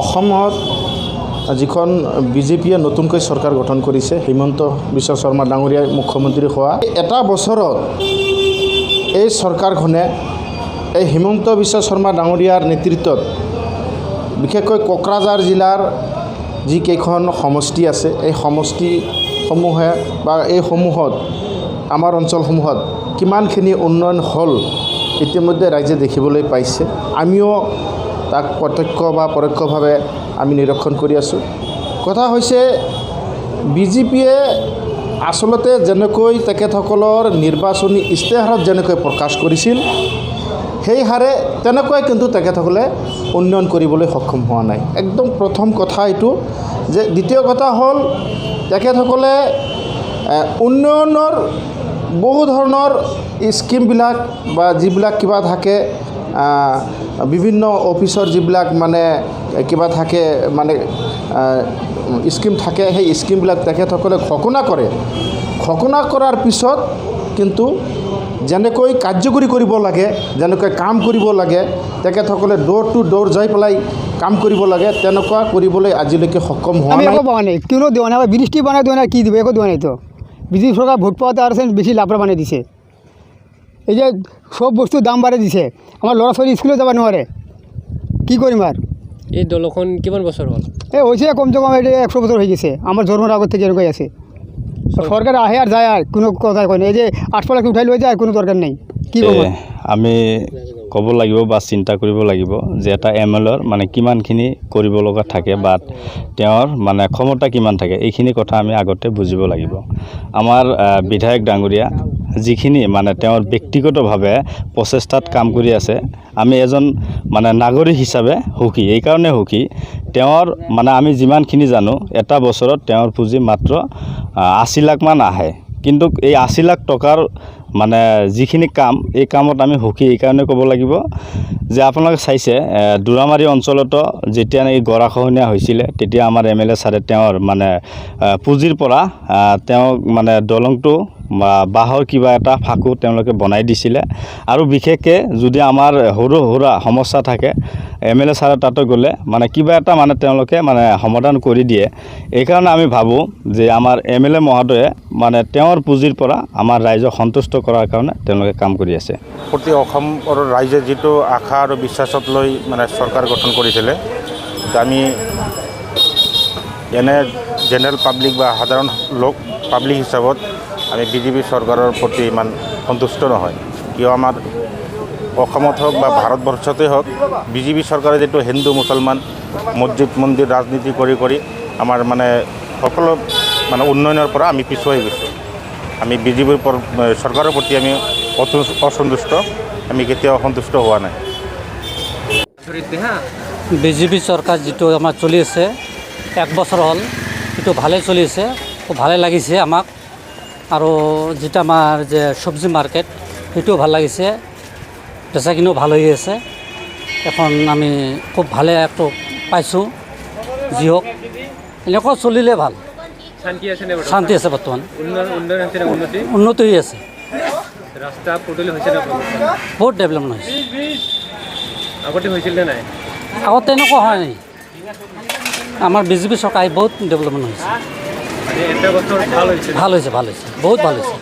অসমত যিখন বিজেপিয়ে নতুনকৈ চৰকাৰ গঠন কৰিছে, হিমন্ত বিশ্ব শৰ্মা ডাঙৰীয়াই মুখ্যমন্ত্ৰী হোৱা এটা বছৰত এই চৰকাৰখনে এই হিমন্ত বিশ্ব শৰ্মা ডাঙৰীয়াৰ নেতৃত্বত বিশেষকৈ কোকৰাঝাৰ জিলাৰ যিকেইখন সমষ্টি আছে, এই সমষ্টিসমূহে বা এই সমূহত আমাৰ অঞ্চলসমূহত কিমানখিনি উন্নয়ন হ'ল ইতিমধ্যে ৰাইজে দেখিবলৈ পাইছে। আমিও তাক প্ৰত্যক্ষ বা পৰোক্ষভাৱে আমি নিৰীক্ষণ কৰি আছোঁ। কথা হৈছে বিজেপিয়ে আচলতে যেনেকৈ তেখেতসকলৰ নিৰ্বাচনী ইস্তাহাৰত যেনেকৈ প্ৰকাশ কৰিছিল, সেই হাৰে তেনেকৈ কিন্তু তেখেতসকলে উন্নয়ন কৰিবলৈ সক্ষম হোৱা নাই। একদম প্ৰথম কথা এইটো যে, দ্বিতীয় কথা হ'ল তেখেতসকলে উন্নয়নৰ বহু ধৰণৰ স্কিমবিলাক বা যিবিলাক কিবা থাকে বিভিন্ন অফিচৰ যিবিলাক মানে কিবা থাকে মানে স্কিম থাকে, সেই স্কিমবিলাক তেখেতসকলে ঘোষণা কৰে। ঘোষণা কৰাৰ পিছত কিন্তু যেনেকৈ কাৰ্যকৰী কৰিব লাগে, যেনেকৈ কাম কৰিব লাগে, তেখেতসকলে ডোৰ টু ডোৰ যাই পেলাই কাম কৰিব লাগে, তেনেকুৱা কৰিবলৈ আজিলৈকে সক্ষম হোৱা নাই। একো পোৱা নাই, কিনো দিয়া নাই, বৃষ্টি বনাই দিয়া নাই, কি দিব, একো দিয়া নাই। তো বিজেপি চৰকাৰ ভোট পাওঁতে আৰু বেছি লাভৱান দিছে। এই যে সব বস্তুৰ দাম বাঢ়ি দিছে, আমাৰ ল'ৰা ছোৱালী স্কুলত যাব নোৱাৰে, কি কৰিম আৰু। এই দলখন কিমান বছৰ হ'ল? এই হৈছে কমচে কম এই 100 বছৰ হৈ গৈছে, আমাৰ জন্মৰ আগত থেকে এনেকৈ আছে। সরকার আহে আর যায়, আর কোনো কথা কয় না। এই যে 800 লাখ উঠাই লৈ যায়, কোনো দরকার নেই, কি করব। আমি ক'ব লাগিব বা চিন্তা কৰিব লাগিব যে এটা MLAৰ মানে কিমানখিনি কৰিব লগা থাকে বা তেওঁৰ মানে ক্ষমতা কিমান থাকে, এইখিনি কথা আমি আগতে বুজিব লাগিব। আমাৰ বিধায়ক ডাঙৰীয়া যিখিনি মানে তেওঁৰ ব্যক্তিগতভাৱে প্ৰচেষ্টাত কাম কৰি আছে, আমি এজন মানে নাগৰিক হিচাপে সুখী। এইকাৰণে সুখী, তেওঁৰ মানে আমি যিমানখিনি জানো এটা বছৰত তেওঁৰ পুঁজি মাত্ৰ 80 লাখ মান আহে। কিন্তু এই 80 লাখ টকাৰ মানে যিখিনি কাম, এই কামত আমি সুখী। এইকাৰণে ক'ব লাগিব যে আপোনালোকে চাইছে দুৰামাৰী অঞ্চলতো যেতিয়া এই গৰাখহনীয়া হৈছিলে, তেতিয়া আমাৰ MLA ছাৰে তেওঁৰ মানে পুঁজিৰ পৰা তেওঁ মানে দলংটো বাঁহৰ কিবা এটা ফাকু তেওঁলোকে বনাই দিছিলে। আৰু বিশেষকৈ যদি আমাৰ সৰু সুৰা সমস্যা থাকে, MLA ছাৰে তাতে গ'লে মানে কিবা এটা মানে তেওঁলোকে মানে সমাধান কৰি দিয়ে। এইকাৰণে আমি ভাবোঁ যে আমাৰ MLA মহোদয়ে মানে তেওঁৰ পুঁজিৰ পৰা আমাৰ ৰাইজক সন্তুষ্ট কৰাৰ কাৰণে তেওঁলোকে কাম কৰি আছে। প্ৰতি অসমৰ ৰাইজে যিটো আশা আৰু বিশ্বাসত লৈ মানে চৰকাৰ গঠন কৰিছিলে, আমি এনে জেনেৰেল পাব্লিক বা সাধাৰণ লোক পাব্লিক হিচাপত আমি বিজেপি চৰকাৰৰ প্ৰতি ইমান সন্তুষ্ট নহয়। কিয় আমাৰ অসমত হওক বা ভাৰতবৰ্ষতে হওক, বিজেপি চৰকাৰে যিটো হিন্দু মুছলমান মছজিদ মন্দিৰ ৰাজনীতি কৰি আমাৰ মানে সকলো মানে উন্নয়নৰ পৰা আমি পিছুৱাই গৈছোঁ। আমি বিজেপিৰ চৰকাৰৰ প্ৰতি আমি অসন্তুষ্ট, আমি কেতিয়াও সন্তুষ্ট হোৱা নাই। বিজেপি চৰকাৰ যিটো আমাৰ চলি আছে 1 বছৰ হ'ল, সেইটো ভালেই চলি আছে, খুব ভালেই লাগিছে আমাক। আৰু যিটো আমাৰ যে চব্জি মাৰ্কেট, সেইটোও ভাল লাগিছে, বেচাকিনিও ভাল হৈ আছে। এখন আমি খুব ভালে একটো পাইছোঁ। যি হওক এনেকুৱা চলিলে ভাল, শান্তি আছে বৰ্তমান, উন্নতি হৈ আছে, ৰাস্তা পদূলি হৈছে নে? বহুত ডেভেলপমেণ্ট হৈছে। আগতে হৈছিল নে নাই? আগতে এনেকুৱা হোৱা নাই, আমাৰ বিজেপি চৰকাৰ বহুত ডেভেলপমেণ্ট হৈছে। এটা বছৰ ভাল হৈছে, ভাল হৈছে, বহুত ভাল হৈছে।